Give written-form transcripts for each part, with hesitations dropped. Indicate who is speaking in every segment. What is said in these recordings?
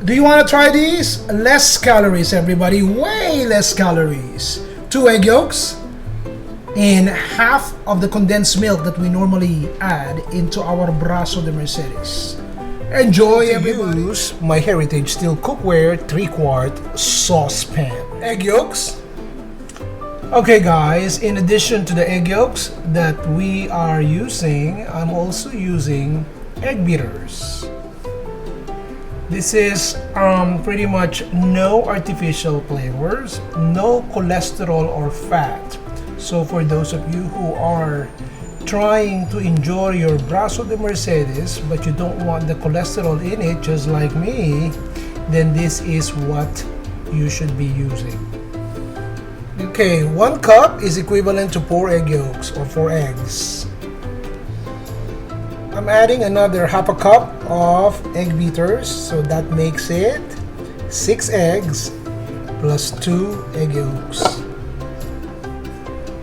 Speaker 1: Do you want to try these? Less calories, everybody. Way less calories. 2 egg yolks and half of the condensed milk that we normally add into our Brazo de Mercedes. Enjoy, everybody. Use my Heritage Steel Cookware 3-quart saucepan. Egg yolks. Okay guys, in addition to the egg yolks that we are using, I'm also using egg beaters. This is pretty much no artificial flavors, no cholesterol or fat. So for those of you who are trying to enjoy your Brazo de Mercedes but you don't want the cholesterol in it just like me, then this is what you should be using. Okay, 1 cup is equivalent to 4 egg yolks or 4 eggs. I'm adding another half a cup of egg beaters, so that makes it 6 eggs plus 2 egg yolks.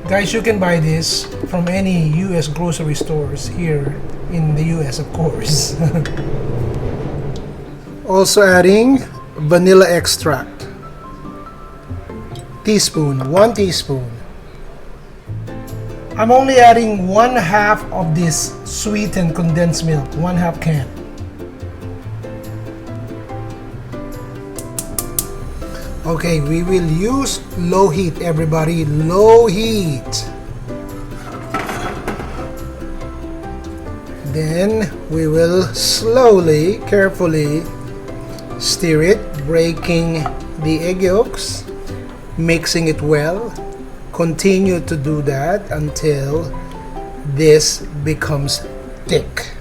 Speaker 1: Guys, you can buy this from any US grocery stores here in the US, of course. Also adding vanilla extract. Teaspoon, 1 teaspoon. I'm only adding 1/2 of this sweetened condensed milk, 1/2 can. Okay, we will use low heat, everybody, low heat. Then we will slowly, carefully stir it, breaking the egg yolks, mixing it well. Continue to do that until this becomes thick.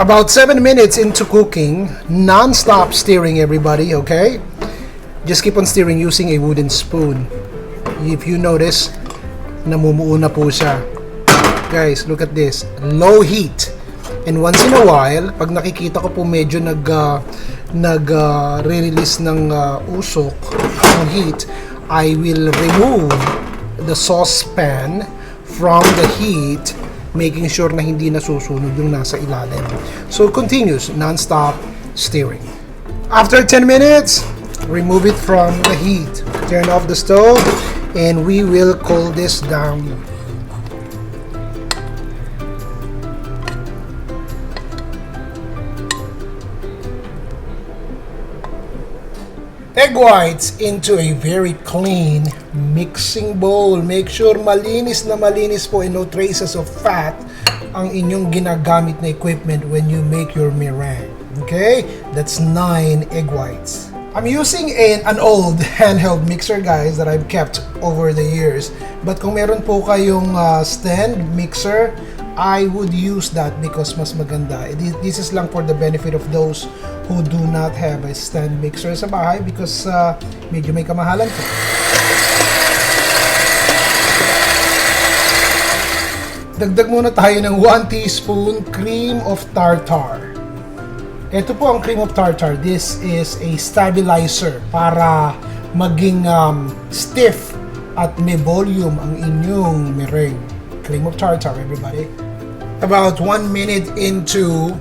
Speaker 1: About 7 minutes into cooking, non-stop stirring, everybody, okay? Just keep on stirring using a wooden spoon. If you notice, namumuo na po siya. Guys, look at this. Low heat. And once in a while, pag nakikita ko po medyo nag-release ng usok ng heat, I will remove the saucepan from the heat, making sure na hindi nasusunog yung nasa ilalim. So continuous, non-stop stirring. After 10 minutes, remove it from the heat. Turn off the stove and we will cool this down. Egg whites into a very clean mixing bowl. Make sure malinis na malinis po and no traces of fat ang inyong ginagamit na equipment when you make your meringue. Okay? That's 9 egg whites. I'm using an old handheld mixer, guys, that I've kept over the years. But kung meron po kayong stand mixer, I would use that because mas maganda. This is lang for the benefit of those who do not have a stand mixer sa bahay because medyo may kamahalan po. Dagdag muna tayo ng 1 teaspoon cream of tartar. Ito po ang cream of tartar. This is a stabilizer para maging stiff at may volume ang inyong meringue. Cream of tartar, everybody. About 1 minute into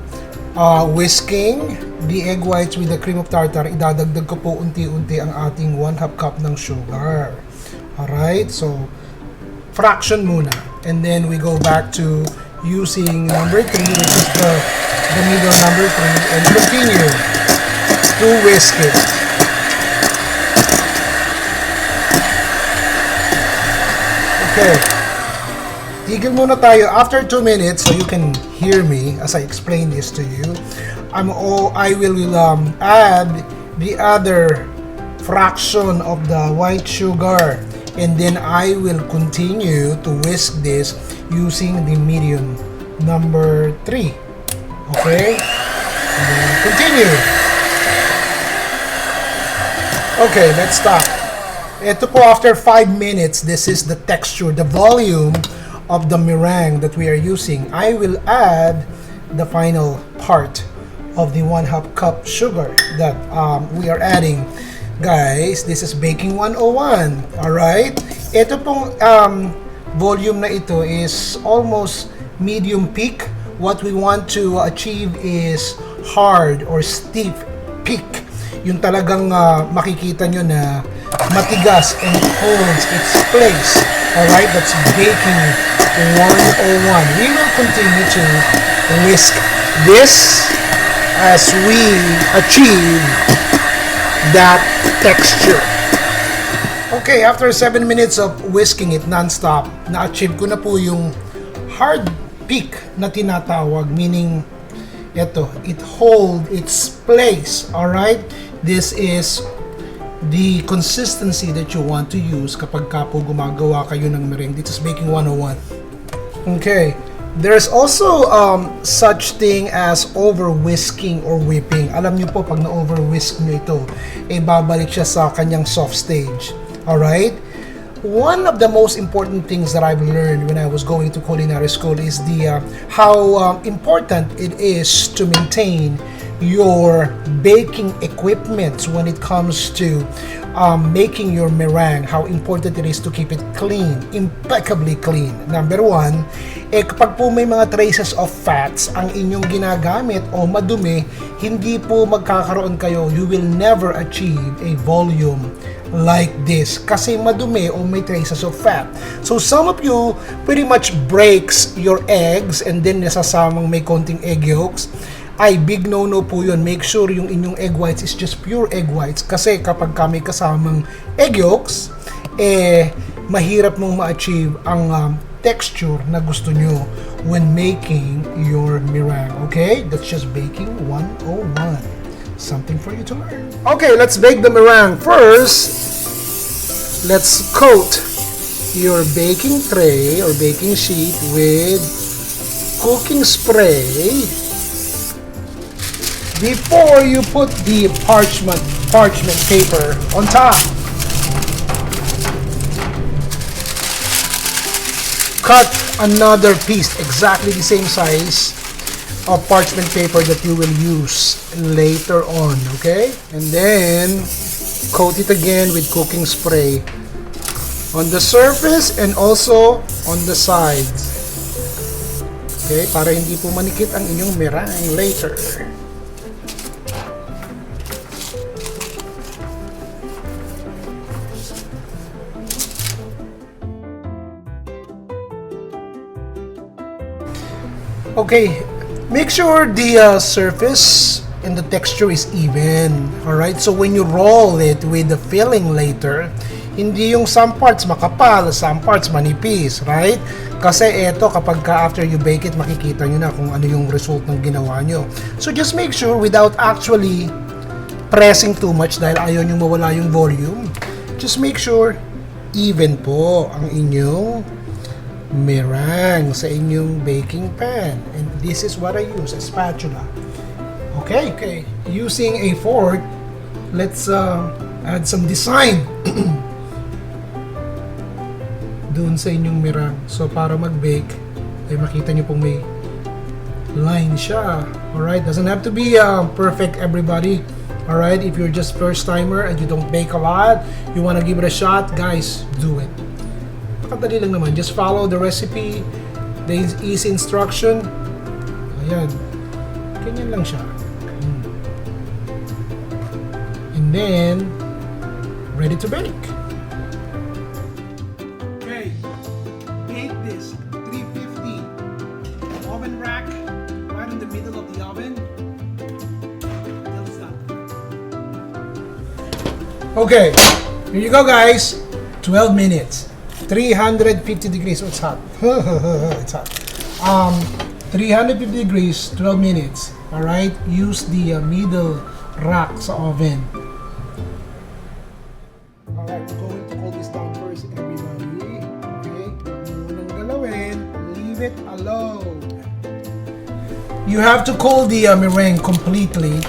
Speaker 1: whisking the egg whites with the cream of tartar, idadagdag ko po unti-unti ang ating 1/2 cup ng sugar. Alright, so fraction muna. And then we go back to using number 3, which is the middle number 3, and continue to whisk it. Okay. Tigil muna tayo after 2 minutes so you can hear me as I explain this to you. I will add the other fraction of the white sugar and then I will continue to whisk this using the medium number 3. Okay? And then continue. Okay, let's stop. Ito po, after 5 minutes, this is the texture, the volume of the meringue that we are using, I will add the final part of the 1/2 cup sugar that we are adding. Guys, this is baking 101. Alright? Ito pong volume na ito is almost medium peak. What we want to achieve is hard or stiff peak. Yung talagang makikita nyo na matigas and holds its place. Alright? That's baking 101. We will continue to whisk this as we achieve that texture. Okay, after 7 minutes of whisking it non-stop, na-achieve ko na po yung hard peak na tinatawag, meaning ito, it hold its place. Alright? This is the consistency that you want to use kapag ka po gumagawa kayo ng meringue. This is baking 101. Okay. There's also such thing as over-whisking or whipping. Alam niyo po, pag na-over-whisk niyo ito, babalik siya sa kanyang soft stage. Alright? One of the most important things that I've learned when I was going to culinary school is the how important it is to maintain your baking equipment when it comes to making your meringue. How important it is to keep it clean, impeccably clean. Number one, kapag po may mga traces of fats ang inyong ginagamit o madumi, hindi po magkakaroon kayo, you will never achieve a volume like this kasi madumi o may traces of fat. So some of you pretty much breaks your eggs and then nasasamang may konting egg yolks. Ay, big no-no po yun. Make sure yung inyong egg whites is just pure egg whites. Kasi kapag kami kasamang egg yolks, mahirap mong ma-achieve ang texture na gusto nyo when making your meringue. Okay? That's just baking 101. Something for you to learn. Okay, let's bake the meringue. First, let's coat your baking tray or baking sheet with cooking spray before you put the parchment paper on top. Cut another piece exactly the same size of parchment paper that you will use later on, okay? And then coat it again with cooking spray on the surface and also on the sides. Okay, para hindi po manikit ang inyong meringue later. Okay, make sure the surface and the texture is even. Alright, so when you roll it with the filling later, hindi yung some parts makapal, some parts manipis, right? Kasi eto, kapag after you bake it, makikita nyo na kung ano yung result ng ginawa nyo. So just make sure without actually pressing too much dahil ayaw nyo mawala yung volume. Just make sure even po ang inyong meringue sa inyong baking pan. And this is what I use, a spatula. Okay, using a fork, let's add some design doon sa inyong meringue. So para mag-bake, ay makita nyo pong may line siya. Alright, doesn't have to be perfect, everybody. Alright, if you're just first timer and you don't bake a lot, you wanna give it a shot, guys, do it. Nakadali lang naman. Just follow the recipe, the easy instruction. Ayan. Ganyan lang siya. And then, ready to bake. Okay. Bake this 350. Oven rack right in the middle of the oven. Till it's done. Okay. Here you go, guys. 12 minutes. 350 degrees. Oh, it's hot. It's hot. 350 degrees, 12 minutes. Alright? Use the middle rack sa oven. Alright, we're going to cool this down first, everybody. Okay? Munang galawin. Leave it alone. You have to cool the meringue completely.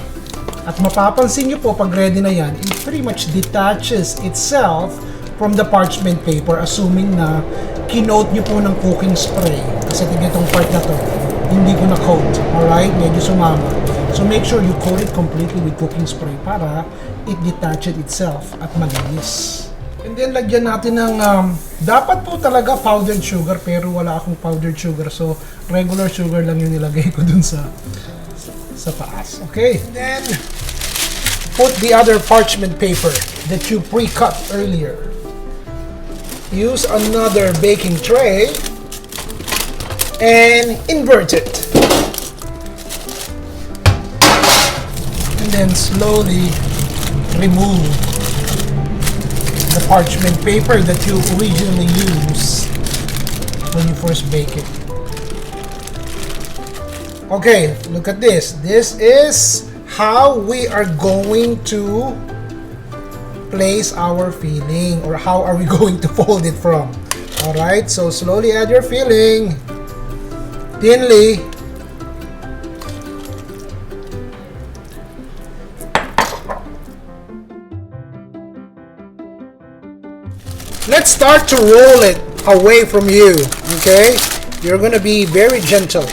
Speaker 1: At mapapansin nyo po, pag ready na yan, it pretty much detaches itself from the parchment paper, assuming na kinote nyo po ng cooking spray. Kasi itong part na to, hindi ko na-coat. Alright? Medyo sumama. So make sure you coat it completely with cooking spray para it detach it itself at malinis. And then lagyan natin ng, dapat po talaga powdered sugar pero wala akong powdered sugar. So regular sugar lang yung nilagay ko dun sa taas. Okay? And then put the other parchment paper that you pre-cut earlier. Use another baking tray and invert it. And then slowly remove the parchment paper that you originally used when you first bake it. Okay, look at this. This is how we are going to place our filling, or how are we going to fold it from. Alright, so slowly add your filling thinly. Let's start to roll it away from you. Okay, you're gonna be very gentle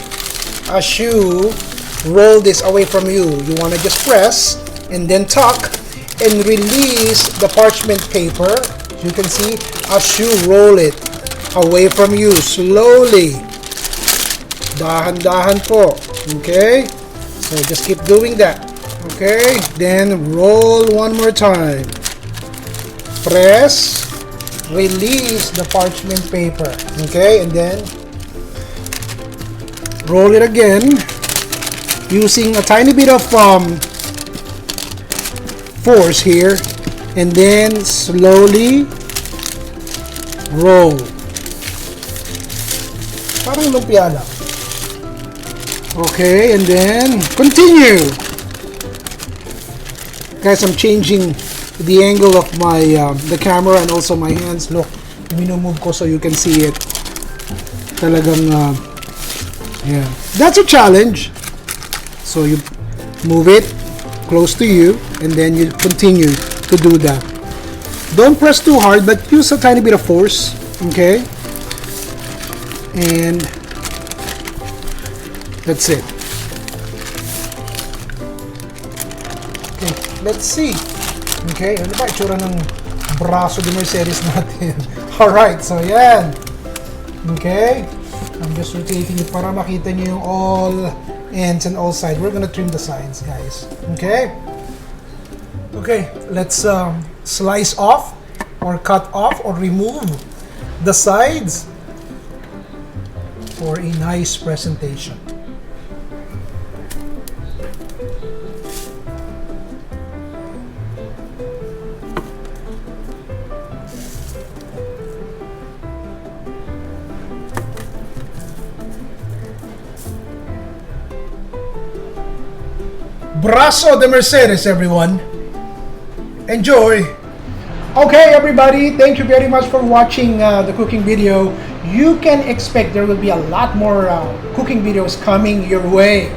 Speaker 1: as you roll this away from you. You want to just press and then tuck and release the parchment paper. You can see as you roll it away from you slowly. Dahan-dahan po. Okay? So just keep doing that. Okay? Then roll one more time. Press. Release the parchment paper. Okay? And then roll it again using a tiny bit of force here, and then slowly roll. Parang lumpia lang. Okay, and then continue. Guys, I'm changing the angle of my the camera and also my hands. Look, minumove ko so you can see it. Talagang yeah, that's a challenge. So you move it close to you and then you continue to do that. Don't press too hard, but use a tiny bit of force. Okay, and that's it. Okay, let's see. Okay, ano ba itsura ng braso de Mercedes natin? Alright, so yan. Okay, I'm just rotating it para makita nyo yung all ends and all sides. We're gonna trim the sides, guys. Okay? Okay, let's slice off or cut off or remove the sides for a nice presentation. Brazo de Mercedes, everyone. Enjoy. Okay, everybody, thank you very much for watching the cooking video. You can expect there will be a lot more cooking videos coming your way.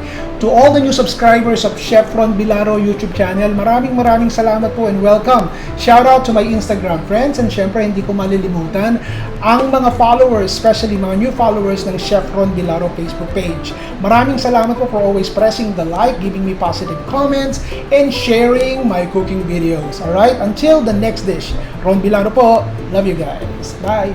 Speaker 1: To all the new subscribers of Chef Ron Bilaro YouTube channel, maraming salamat po and welcome. Shout out to my Instagram friends, and syempre hindi ko malilimutan ang mga followers, especially mga new followers ng Chef Ron Bilaro Facebook page. Maraming salamat po for always pressing the like, giving me positive comments, and sharing my cooking videos. Alright, until the next dish, Ron Bilaro po. Love you guys. Bye!